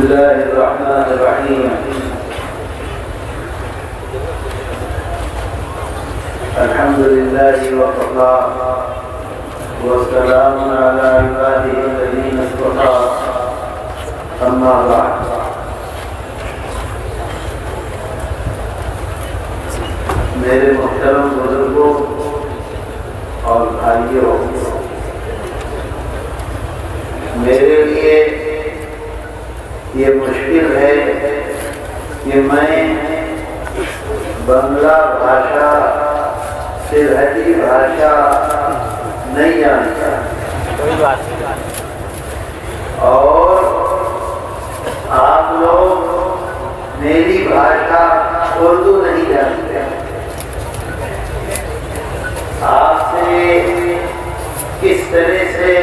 الله الرحمن الرحيم. الحمد لله وكفى والسلام على عباده الذين اصطفى. أما بعد، میرے محترم بزرگوں اور بھائیوں، میرے لیے یہ مشکل ہے کہ میں بنگلہ بھاشا سرحدی بھاشا نہیں جانتا اور آپ لوگ میری بھاشا اردو نہیں جانتے. آپ سے کس طرح سے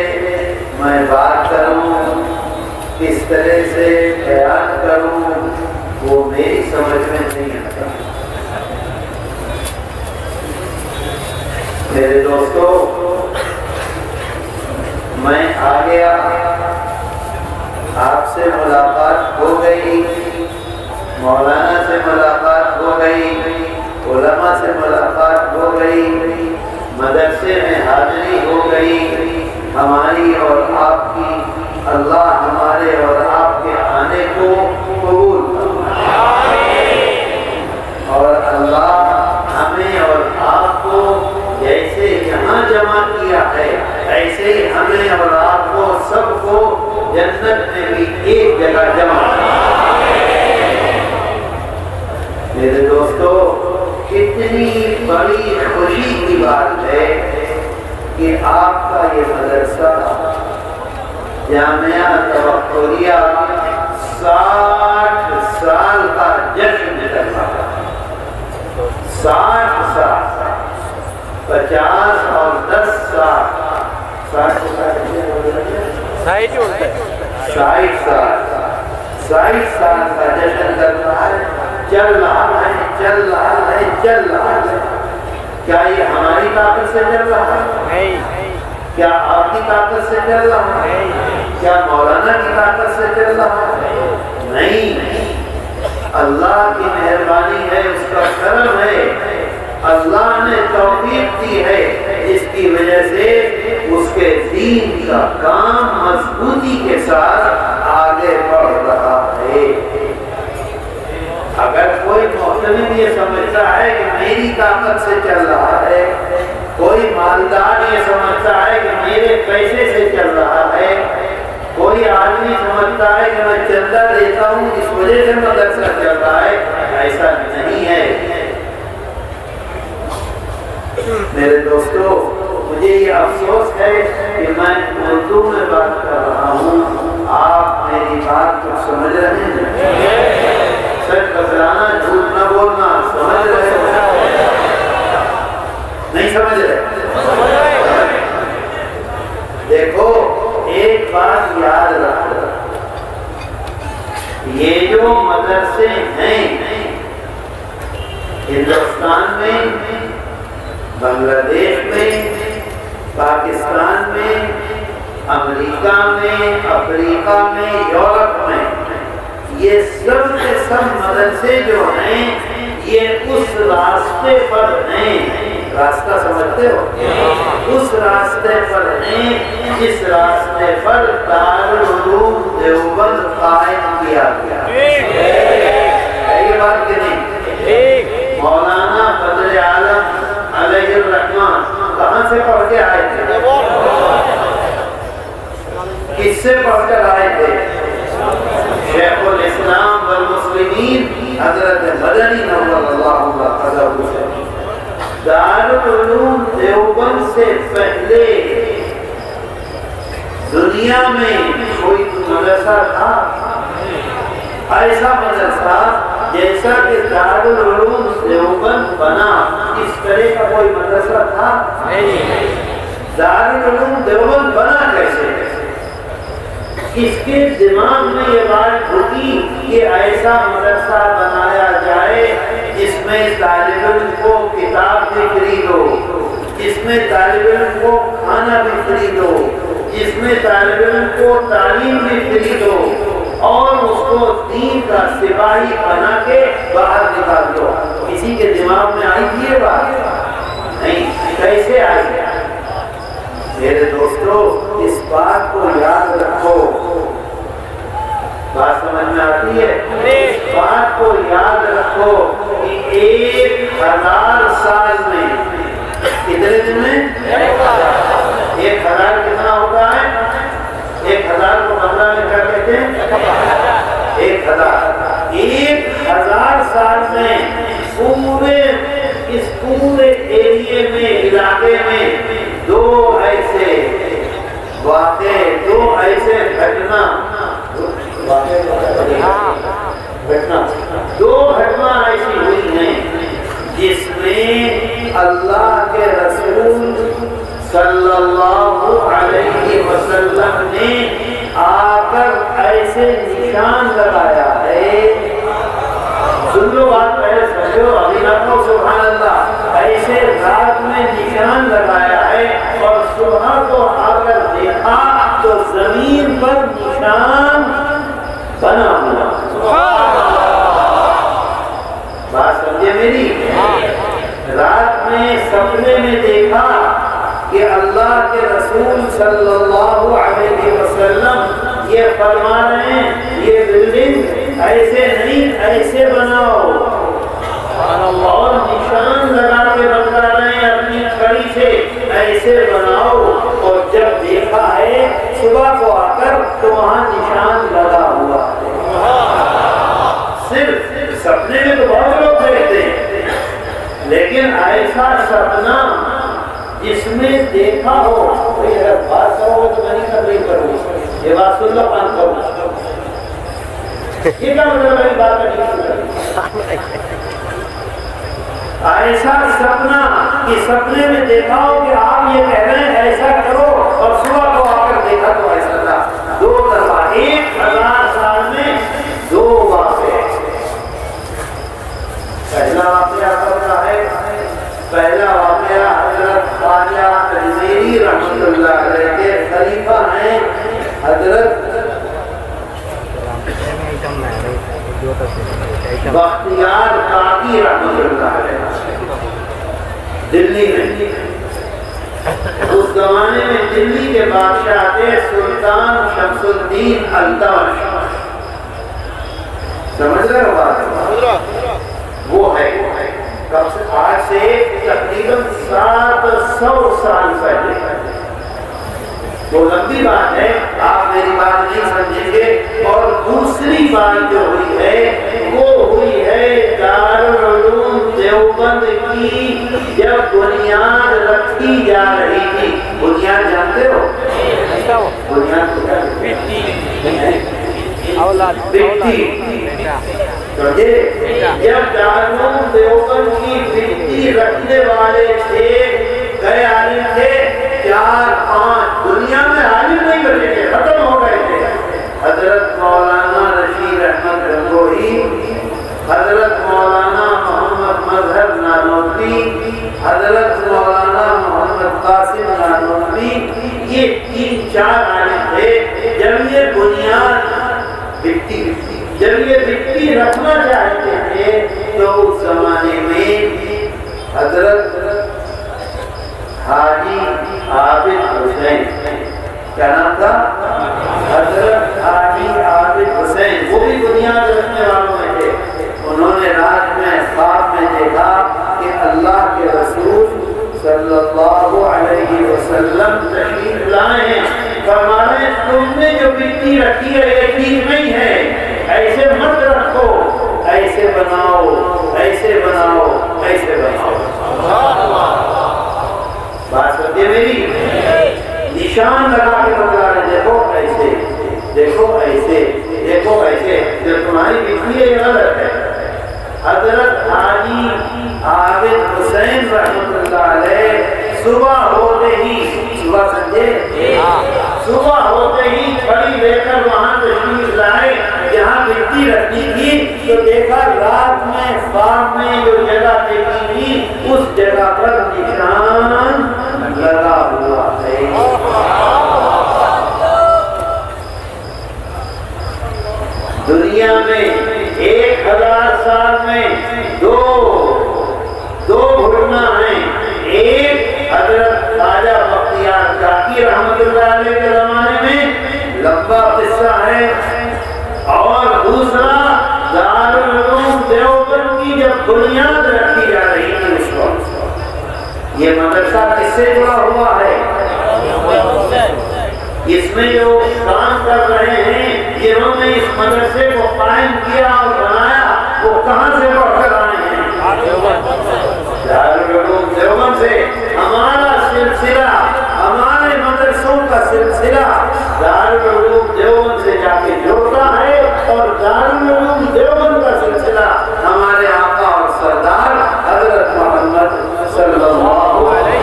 میں بات کروں، کس طرح سے بیان کروں، وہ میری سمجھ میں نہیں آتا. میرے دوستو، میں آ گیا، آپ سے ملاقات ہو گئی، مولانا سے ملاقات ہو گئی، علماء سے ملاقات ہو گئی، مدرسے میں حاضری ہو گئی. ہماری اور آپ کی اللہ ہمارے اور آپ کے آنے کو قبول فرمائے اور اللہ ہمیں اور آپ کو جیسے یہاں جمع کیا ہے ایسے ہی ہمیں اور آپ کو سب کو جنت میں بھی ایک جگہ جمع کرے. میرے دوستو، کتنی بڑی خوشی کی بات ہے کہ آپ کا یہ مدرسہ جامعہ توقعیہ 60 سال کا جشن کر رہا ہے. 60 سال، 50 اور 10 سال، 60 سال کا جشن کر رہا ہے. چل رہا ہے، چل رہا ہے، چل رہا ہے. کیا یہ ہماری طاقت سے چل رہا ہے؟ کیا آپ کی طاقت سے چل رہا ہے؟ کیا مولانا کی طاقت سے چل رہا ہے؟ نہیں، اللہ کی مہربانی ہے، اس کا کرم ہے. اللہ نے توفیق دی ہے، جس کی وجہ سے اس کے دین کا کام مضبوطی کے ساتھ آگے بڑھ رہا ہے. اگر کوئی محتمل یہ سمجھتا ہے کہ میری طاقت سے چل رہا ہے، کوئی مالدار یہ سمجھتا ہے کہ میرے پیسے سے چل رہا ہے، کوئی آدمی سمجھتا ہے کہ میں چندہ دیتا ہوں اس وجہ سے مدرسہ چل رہا ہے، ایسا نہیں ہے. میرے دوستو، مجھے یہ افسوس ہے کہ میں اردو میں بات کر رہا ہوں، آپ میری بات کو سمجھ رہے ہیں؟ سچ بتلانا، جھوٹ نہ بولنا، سمجھ رہے ہیں؟ نہیں سمجھ رہے؟ دیکھو، ایک بات یاد رکھو، یہ جو مدرسے ہیں ہندوستان میں، بنگلہ دیش میں، پاکستان میں، امریکہ میں، افریقہ میں، یورپ میں، یہ سب کے سب مدرسے جو ہیں یہ اس راستے پر ہیں. راستہ سمجھتے ہو؟ اس راستے پر ہیں جس راستے پر دارالعلوم دیوبند قائم کیا گیا. ہے یہ بات کہ نہیں؟ مولانا بدر عالم علیہ الرحمن کہاں سے پڑھ کے آئے تھے؟ کس سے پڑھ کر آئے تھے؟ شیخ الاسلام والمسلمین حضرت مدنی نور اللہ قدرہ سے. دارالعلوم دیوبند سے پہلے دنیا میں کوئی مدرسہ تھا؟ ایسا مدرسہ جیسا کہ دارالعلوم دیوبند بنا، اس طرح کا کوئی مدرسہ تھا؟ دارالعلوم دیوبند بنا کیسے؟ اس کے دماغ میں یہ بات ڈھکی کہ ایسا مدرسہ بنایا جائے جس میں طالب علم کو کتاب بھی فری دو، جس میں طالب علم کو کھانا بھی فری دو، جس میں طالب علم کو تعلیم بھی فری دو، اور اس کو سپاہی بنا کے باہر نکال دو. کسی کے دماغ میں آئی تھی یہ بات؟ نہیں. کیسے آئی؟ میرے دوستو اس بات کو یاد رکھو. بات سمجھ میں آتی ہے؟ اس بات کو یاد رکھو کہ 1000 سال میں کتنے دن میں 1000 کتنا ہوتا ہے؟ 1000 کو بنگلہ میں کیا کہتے ہیں؟ 1000 سال میں اس پورے ایریے میں علاقے میں 2 ایسے واقع 2 ایسے گھٹنا 2 گھٹنا ایسی ہوئی ہیں جس میں اللہ کے رسول صلی اللہ علیہ وسلم نے آ کر ایسے نشان لگایا ہے. سن لو بات پہلے سمجھو ابھی نہ کہو سبحان اللہ. ایسے رات میں نشان لگایا ہے اور صبح کو آ کر دیکھا تو زمین پر نشان بنا ہوا. بات سمجھے میری؟ رات میں سپنے میں دیکھا کہ اللہ کے رسول صلی اللہ علیہ وسلم یہ فرما رہے ہیں یہ بلڈنگ ایسے نہیں ایسے بناؤ اور نشان لگا کے بتا رہے ہیں اپنی چھڑی سے ایسے بناؤ. اور جب دیکھا ہے صبح کو آ کر تو وہاں نشان لگا ہوا ہے. صرف سپنے میں تو بہت لوگ دیکھتے ہیں لیکن ایسا سپنا جس میں دیکھا ہو. بھئی اگر بات کرو تو میں نہیں تبلیغ کروں. یہ بات سن لو کان کرو. یہ کیا مطلب ہے بات کریں؟ ایسا سپنا کہ سپنے میں دیکھا ہو کہ آپ یہ کہہ رہے ہیں ایسا کرو اور صبح کو آ کر دیکھا تو ایسا تھا. 2 دفعہ 1000 سال میں 2 واقعے. پہلا واقعہ ہوتا ہے پہلا واقعہ حضرت خواجہ اجمیری رحمۃ اللہ علیہ کے خلیفہ ہیں حضرت بختیار کاکی رحمۃ اللہ علیہ دلی میں. اس زمانے میں دلی کے بادشاہ تھے سلطان شمس الدین التمش. سمجھ رہے ہو بات؟ وہ ہے کب سے آج سے تقریباً 700 سال پہلے. تو لمبی بات ہے آپ میری بات نہیں سمجھیں گے. اور دوسری بات جو ہوئی ہے وہ ہوئی ہے دارالعلوم دیوبند کی جب بنیاد رکھی جا رہی تھی. بنیاد جانتے ہو؟ بنیاد جب دارالعلوم دیوبند کی مٹی رکھنے والے تھے گئے عالم تھے 4-5 دنیا میں عالم نہیں بچے تھے ختم ہو گئے تھے. حضرت مولانا رشید احمد گنگوہی, حضرت مولانا محمد مظہر نانوتوی, حضرت مولانا محمد قاسم نانوتوی, یہ 3-4 عالم تھے. جب یہ بنیاد جب یہ مٹی رکھنا چاہتے تھے تو اس زمانے میں حضرت حاجی عابد حسین, کیا نام تھا؟ حضرت حاجی عابد حسین, وہ بھی بنیاد رکھنے والوں میں تھے. انہوں نے رات میں خواب میں دیکھا کہ اللہ کے رسول صلی اللہ علیہ وسلم تشریف لائے ہیں. فرمایا تم نے جو مٹی رکھی ہے یہ ٹھیک نہیں ہے, ایسے مت رکھو, ایسے بناؤ ایسے بناؤ ایسے بناؤ. بات سمجھے میری؟ نشان لگا کے بتا رہے دیکھو ایسے دیکھو ایسے دیکھو ایسے. جب تمہاری مٹی ہے یہ غلط ہے. حضرت حاجی عابد حسین رحمۃ اللہ علیہ صبح ہوتے ہی, صبح سمجھے, صبح ہوتے ہی چھڑی لے کر وہاں تشریف لائے جہاں مٹی رکھی تھی. تو دیکھا رات میں خواب میں جو جگہ دیکھی تھی اس جگہ پر نشان لگا ہوا ہے. دنیا میں 1000 سال میں دو گھٹنا ہیں. ایک حضرت خواجہ بختیار کاکی رحمت اللہ علیہ کے زمانے میں لمبا قصہ ہے، اور دوسرا دارالعلوم دیوبند کی جب بنیاد رکھی جا رہی تھی اس وقت. یہ مدرسہ کس سے جڑا ہوا ہے؟ اس میں جو کام کر رہے ہیں جنہوں نے اس مدرسے کو قائم کیا اور بنایا، وہ کہاں سے پڑھ کر آئے ہیں؟ دارالعلوم دیوبند سے. ہمارا سلسلہ، ہمارے مدرسوں کا سلسلہ دارالعلوم دیوبند سے جا کے جڑتا ہے، اور دارالعلوم دیوبند کا سلسلہ ہمارے آقا اور سردار حضرت محمد صلی اللہ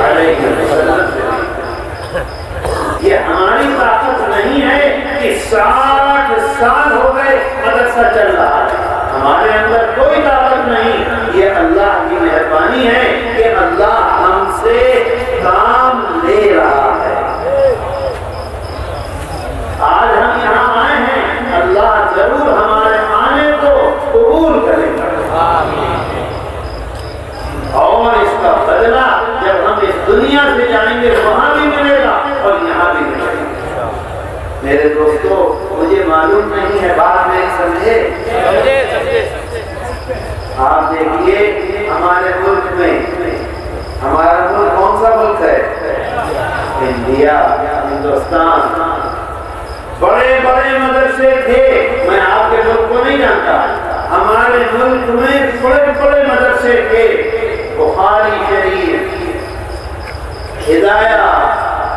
علیہ وسلم سے. یہ ہماری طاقت نہیں ہے کہ 60 سال ہو گئے مدرسہ چل رہا ہے، ہمارے اندر کوئی طاقت نہیں. یہ اللہ کی مہربانی ہے کہ اللہ ہم سے کام لے رہا ہے. آج ہم یہاں آئے ہیں، اللہ ضرور ہمارے آنے کو قبول کرے گا، اور اس کا بدلہ جب ہم اس دنیا سے جائیں گے وہاں بھی ملے گا اور یہاں بھی ملے گا. میرے دوستو، مجھے معلوم نہیں ہے، بات نہیں سمجھے. آپ دیکھیے ہمارے ملک میں، ہمارا ملک کون سا ملک ہے؟ انڈیا، ہندوستان. بڑے بڑے مدرسے تھے، میں آپ کے ملک کو نہیں جانتا، ہمارے ملک میں بڑے بڑے مدرسے تھے. بخاری شریف، ہدایہ،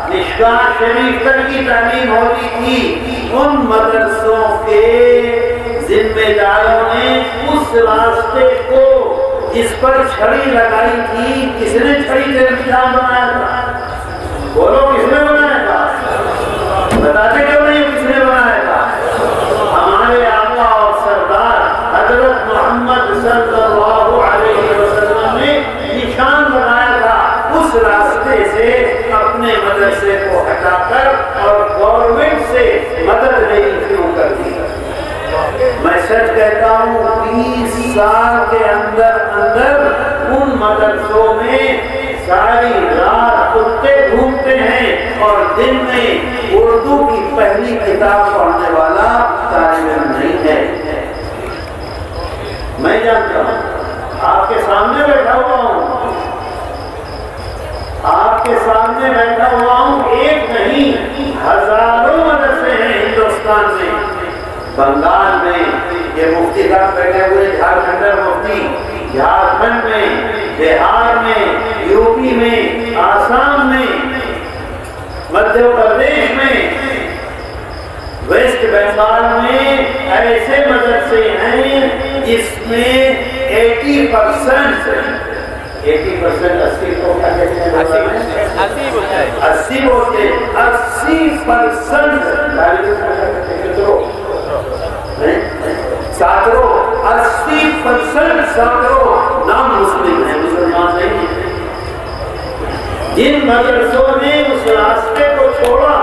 مشکات شریف تک کی تعلیم ہوتی تھی. ان مدرسوں کے ذمہ داروں نے اس راستے کو جس پر چھڑی لگائی تھی، کس نے چھڑی سے نظام بنایا تھا؟ بولو کس نے بنایا تھا؟ بتاتے کیوں نہیں کس نے بنایا تھا؟ ہمارے آقا اور سردار حضرت محمد صلی اللہ علیہ وسلم نے نشان بنایا تھا. اس راستے سے اپنے مدرسے کو ہٹا کر اور گورنمنٹ سے مدد نہیں شروع کر دی. میں سچ کہتا ہوں 20 سال کے اندر ان مدرسوں میں ساری رات کتے گھومتے ہیں، اور دن میں اردو کی پہلی کتاب پڑھنے والا طالب علم نہیں ہے. میں جانتا ہوں، آپ کے سامنے بیٹھا ہوا ہوں، آپ کے سامنے بیٹھا ہوا ہوں. ایک نہیں، ہزاروں مدرسے ہیں ہندوستان میں. بنگال میں یہ مفتی صاحب بیٹھے ہوئے، جھارکھنڈر مفتی، جھارکھنڈ میں، بہار میں، یو پی میں، آسام میں، مدھیہ پردیش میں، ویسٹ بنگال میں ایسے مدرسے ہیں جس میں 80% 80% کو کیا کہتے ہیں؟ 80% ساتروں نام مسلم ہیں، مسلمان نہیں ہیں. جن مدرسوں نے اس راستے کو چھوڑا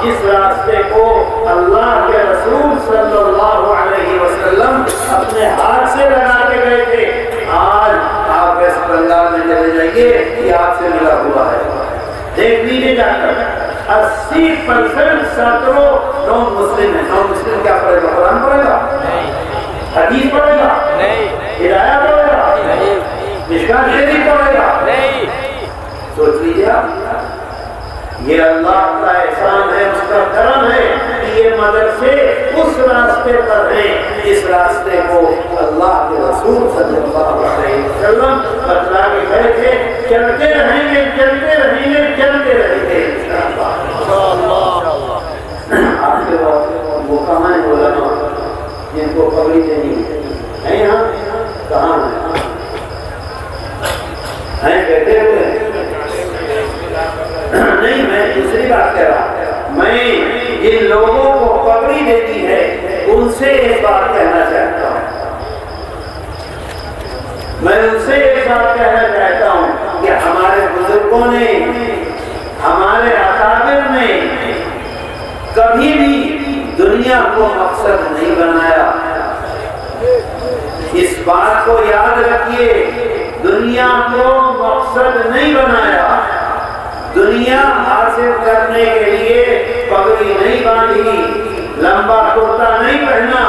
جس راستے کو اللہ کے رسول صلی اللہ علیہ وسلم اپنے ہاتھ سے لگا کے گئے تھے، آج آپ ویسٹ بنگال میں چلے جائیے، یہ آپ سے ملا ہوا ہے. دیکھ لیجیے جا کر 80% ساتروں نان مسلم ہیں. نان مسلم کیا پڑھے گا؟ قرآن پڑھے گا؟ حدیث پڑھے گا؟ ہدایہ پڑھے گا؟ مشکات شریف پڑھے گا؟ سوچ لیجیے آپ، یہ اللہ کا احسان ہے، اس کا کرم ہے کہ یہ مدرسے اس راستے پر ہیں جس راستے کو اللہ کے رسول صلی اللہ علیہ وسلم بتلا کے گئے تھے. چلتے رہیں گے، چلتے رہیں گے، چلتے رہیں گے انشاءاللہ. آپ کے بعد وہ کہاں ہیں علماء جن کو پگڑی دینی ہے؟ یہاں کہاں ہیں؟ بیٹھے ہوئے ہیں؟ نہیں، میں دوسری بات کہہ رہا ہوں. میں جن لوگوں کو پگڑی دیتی ہے ان سے ایک بات کہنا چاہتا ہوں. میں ان سے ایک بات کہنا چاہتا ہوں کہ ہمارے بزرگوں نے، ہمارے اکابر نے کبھی بھی دنیا کو مقصد نہیں بنایا. بات کو یاد رکھیے، دنیا کو مقصد نہیں بنایا، دنیا حاصل کرنے کے لیے پگڑی نہیں باندھی، لمبا کرتا نہیں پہنا۔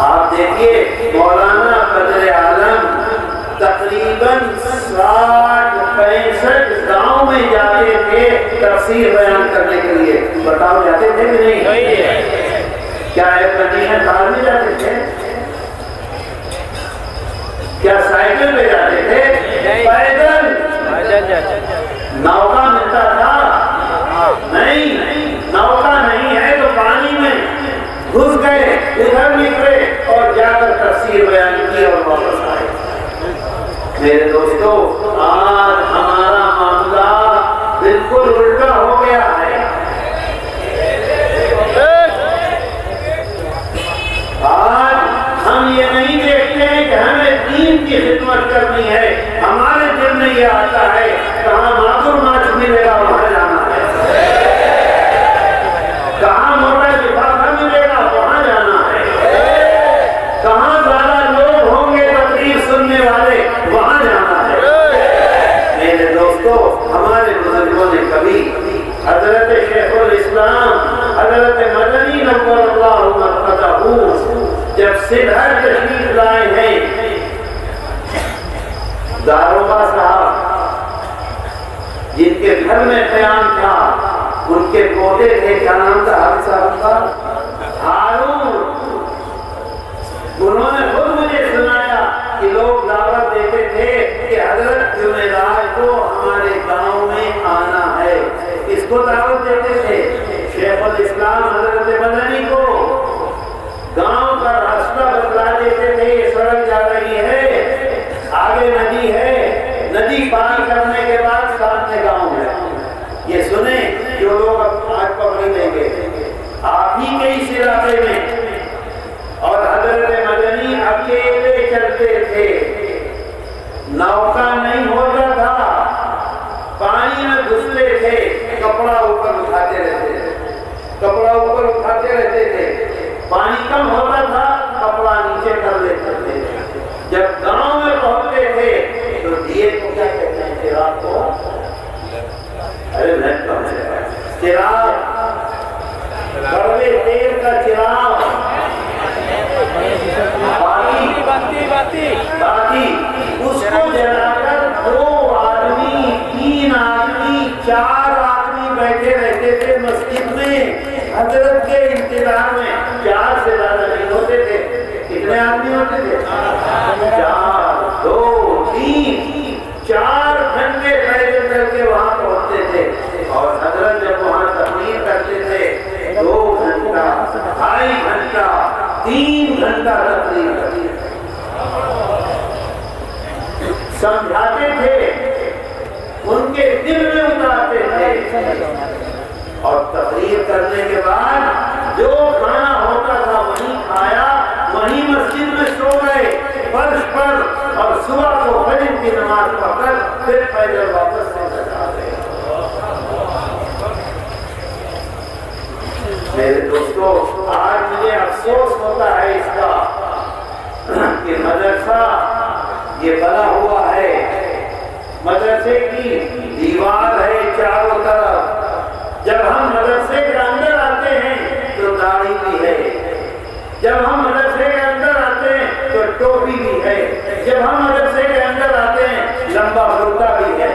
آپ دیکھیے مولانا بدر عالم تقریباً 60-65 گاؤں میں جاتے تھے تفسیر بیان کرنے کے لیے۔ بتاؤ جاتے تھے کہ نہیں؟ کیا ایئر کنڈیشن کار میں جاتے تھے؟ کیا سائیکل پہ جاتے تھے؟ پیدل؟ نوکا ملتا تھا؟ نہیں، نوکا نہیں ہے تو پانی میں گھس گئے، ادھر نکلے اور جا کر تفسیر بیان کی اور واپس آئے۔ میرے دوستو، آج ہمارا معاملہ بالکل الٹا ہو گیا ہے۔ آج ہم یہ نہیں دیکھتے ہیں کہ ہمیں دین کی خدمت کرنی ہے، ہمارے دل میں یہ آتا ہے کہاں معذور ماچ ملے گا وہاں جانا ہے، کہاں موٹا لفافہ ملے گا وہاں جانا ہے، کہاں زیادہ لوگ ہوں گے تقریر سننے والے وہاں جانا ہے۔ میرے دوستو، ہمارے بزرگوں نے کبھی حضرت شیخ الاسلام حضرت مدنی نور اللہ مرقدہ جب سدھر تشریف لائے ہیں، داروغہ صاحب جن کے گھر میں قیام تھا، ان کے پوتے تھے، کیا نام تھا حافظ صاحب کا؟ ہارون۔ انہوں نے خود مجھے سنایا کہ لوگ دعوت دیتے تھے کہ حضرت جمعرات کو ہمارے گاؤں میں آنا ہے، اس کو دعوت دیتے تھے۔ شیخ الاسلام حضرت مدنی کو گاؤں کا راستہ بتلا دیتے تھے، یہ سڑک جا رہی ہے، آگے ندی ہے، ندی پار کرنے کے بعد سامنے گاؤں ہے، یہ سنیں جو لوگ آج پکڑ لیں گے آپ ہی کے اس علاقے میں۔ اور حضرت مدنی اکیلے چلتے تھے، نوکا نہیں ہوتا تھا، پانی میں گھستے تھے، کپڑا اوپر اٹھاتے رہتے تھے، کپڑا اوپر اٹھاتے رہتے تھے، پانی کم ہوتا تھا کپڑا نیچے کر لیتے تھے۔ جب گاؤں میں پہنچتے تھے تو دیے کو کیا کہتے ہیں؟ چراغ کو، ارے نہیں چراغ، کڑوے تیل کا چراغ، باقی اس کو جلا کر 2 آدمی 3 آدمی 4 آدمی بیٹھے رہتے تھے مسجد میں حضرت کے انتظار میں۔ 4 سے زیادہ نہیں ہوتے تھے۔ کتنے آدمی ہوتے تھے؟ 4 2 3 4 گھنٹے پیدل کر کے وہاں پہنچتے تھے، اور حضرت جب وہاں تقریر کرتے تھے 2 گھنٹہ 2.5 گھنٹہ 3 گھنٹہ تقریر کرتے تھے، سمجھاتے تھے، ان کے دل میں اتارتے تھے، اور تقریر کرنے کے بعد جو کھانا ہوتا تھا وہیں کھایا، وہیں مسجد میں سو گئے فرش پر، اور صبح کو فجر کی نماز پڑھ کر پھر پیدل واپس سے جا گئے۔ میرے دوستو، آج مجھے افسوس ہوتا ہے اس کا کہ مدرسہ یہ بنا ہوا ہے، مدرسے کی دیوار ہے چاروں طرف، جب ہم مدرسے کے اندر آتے ہیں تو داڑھی بھی ہے، جب ہم مدرسے کے اندر آتے ہیں تو ٹوپی بھی ہے، جب ہم مدرسے کے اندر آتے ہیں لمبا کرتا بھی ہے،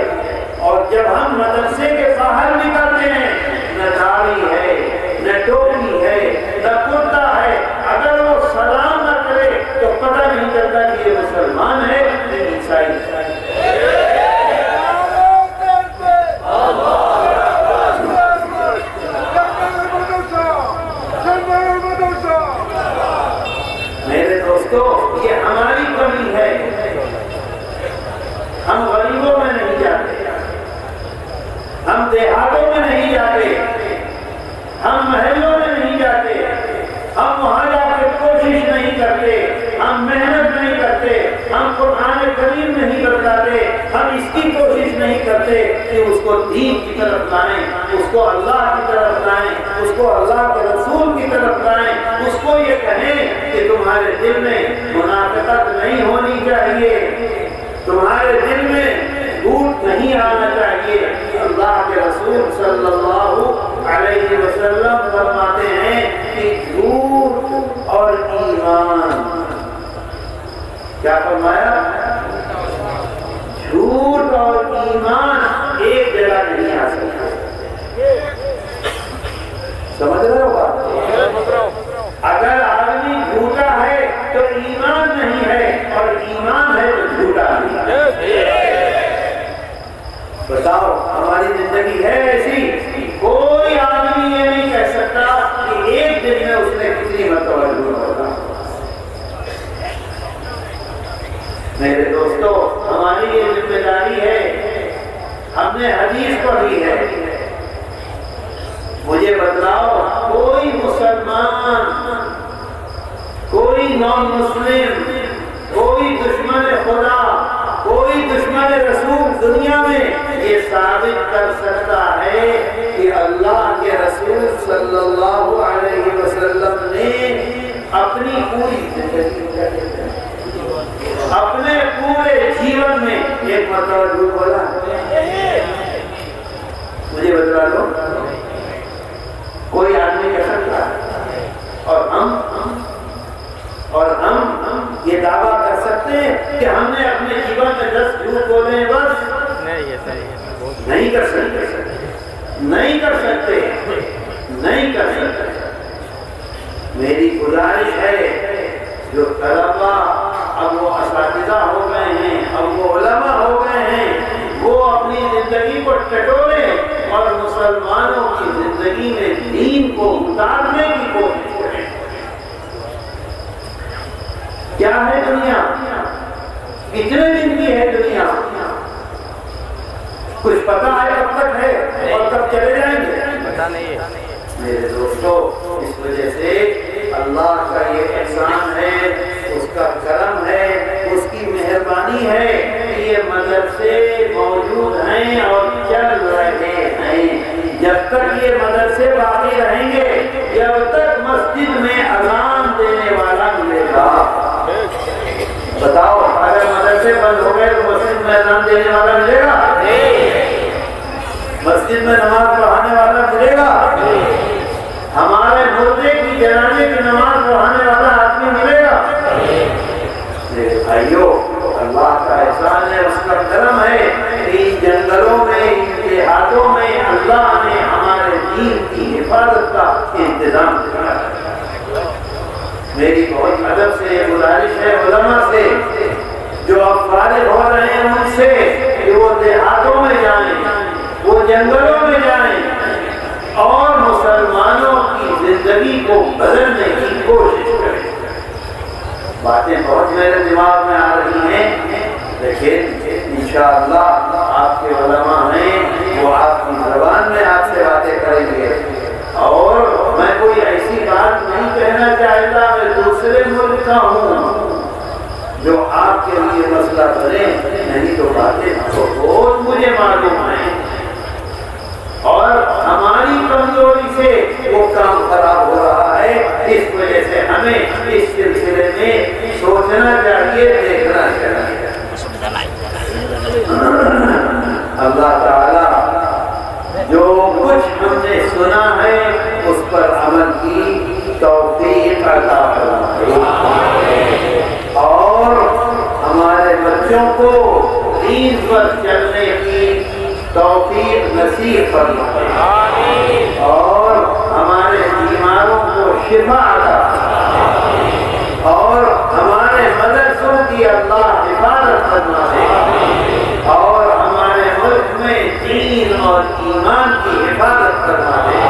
اور جب ہم مدرسے کے باہر نکلتے ہیں نہ داڑھی ہے، نہ ٹوپی ہے، نہ کرتا ہے۔ اگر وہ سلام نہ کرے تو پتہ نہیں چلتا کہ یہ مسلمان ہے یا عیسائی ہے۔ میرے دوستو، یہ ہماری کمی ہے، ہم غریبوں میں نہیں جاتے، ہم دیہاتوں میں نہیں جاتے، ہم محلوں میں نہیں جاتے، ہم وہاں جا کے کوشش نہیں کرتے، ہم محنت نہیں کرتے، ہم قرآن کریم نہیں بتاتے، ہم اس کی کوشش نہیں کرتے کہ اس کو دین کی طرف لائیں، اس کو اللہ کی طرف لائیں، اس کو اللہ کے رسول کی طرف لائیں، اس کو یہ کہیں کہ تمہارے دل میں منافقت نہیں ہونی چاہیے، تمہارے دل میں جھوٹ نہیں آنا چاہیے۔ اللہ کے رسول صلی اللہ علیہ وسلم فرماتے ہیں کہ جھوٹ اور ایمان، کیا فرمایا؟ جھوٹ اور ایمان ایک جگہ نہیں آ سکتا۔ سمجھ رہے ہو بات؟ اگر آدمی جھوٹا ہے تو ایمان نہیں ہے، اور ایمان ہے تو جھوٹا نہیں ہے۔ بتاؤ ہماری زندگی ہے ایسی؟ کوئی آدمی یہ نہیں کہہ سکتا کہ ایک دن میں اس نے کتنی مرتبہ جھوٹ بولا۔ میرے دوستو، ہماری یہ ذمہ داری ہے، ہم نے حدیث پڑھی ہے۔ مجھے بتلاؤ کوئی مسلمان، کوئی نان مسلم، کوئی دشمن خدا، کوئی دشمن رسول دنیا میں یہ ثابت کر سکتا ہے کہ اللہ کے رسول صلی اللہ علیہ وسلم نے اپنی پوری زندگی، اپنے پورے جیون میں ایک مرتبہ جھوٹ بولا؟ مجھے بتلا دو، کوئی آدمی کہہ سکتا ہے؟ اور ہم یہ دعویٰ کر سکتے ہیں کہ ہم نے اپنے جیون میں 10 جھوٹ بولے ہیں بس؟ نہیں کر سکتے، نہیں کر سکتے، نہیں کر سکتے۔ میری گزارش ہے، جو طلبا اب وہ اساتذہ ہو گئے ہیں، اب وہ علماء ہو گئے ہیں، وہ اپنی زندگی کو ٹٹولیں اور مسلمانوں کی زندگی میں دین کو اتارنے کی کوشش کریں۔ کیا ہے دنیا؟ کتنے دن کی ہے دنیا؟ کچھ پتہ ہے کب تک ہے اور کب چلے جائیں گے؟ پتہ نہیں ہے۔ میرے دوستو، اس وجہ سے اللہ کا یہ احسان ہے، اس کا کرم ہے، اس کی مہربانی ہے کہ یہ مدرسے موجود ہیں اور چل رہے ہیں۔ جب تک یہ مدرسے باقی رہیں گے، جب تک مسجد میں اذان دینے والا ملے گا۔ بتاؤ، اگر مدرسے بند ہو گئے تو مسجد میں اذان دینے والا ملے گا؟ مسجد میں نماز پڑھانے والا ملے گا؟ ہمارے مردے کی جنازے کی نماز پڑھانے والا آدمی ملے گا؟ میرے بھائیو، اللہ کا احسان ہے، اس کا کرم ہے کہ ان جنگلوں میں، ان دیہاتوں میں اللہ نے ہمارے دین کی حفاظت کا انتظام کیا ہے۔ میری بہت ادب سے گزارش ہے علماء سے، جو اب فارغ ہو رہے ہیں ان سے، کہ وہ دیہاتوں میں جائیں، وہ جنگلوں میں جائیں اور مسلمانوں کی زندگی کو بدلنے کی کوشش کریں۔ باتیں بہت میرے دماغ میں آ رہی ہیں، لیکن انشاءاللہ آپ کے علماء ہیں، وہ آپ کی زبان میں آپ سے باتیں کریں گے۔ اور میں کوئی ایسی بات نہیں کہنا چاہتا، میں دوسرے ملک کا ہوں، جو آپ کے لیے مسئلہ بنے، نہیں تو باتیں تو بہت مجھے معلوم ہیں، اور ہماری کمزوری سے وہ کام خراب ہو رہا ہے۔ اس وجہ سے ہمیں اس سلسلے میں سوچنا چاہیے، دیکھنا چاہیے۔ اللہ تعالی جو کچھ ہم نے سنا ہے اس پر عمل کی توفیق عطا فرمائے، اور ہمارے بچوں کو دین پر چلنے کی توفیق نصیب فرمائے، اور ہمارے بیماروں کو شفا عطا فرمائے، اور ہمارے مدرسوں کی اللہ حفاظت فرمائے، اور ہمارے ملک میں دین اور ایمان کی حفاظت فرمائے،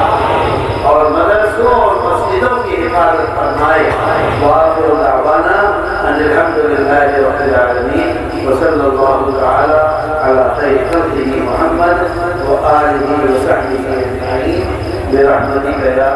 اور مدرسوں اور مسجدوں کی حفاظت فرمائے۔ وآخر دعوانا ان الحمد للہ رب العالمین، وصلی اللہ تعالی على خير خلقه محمد وآله وصحبه أجمعين برحمتك يا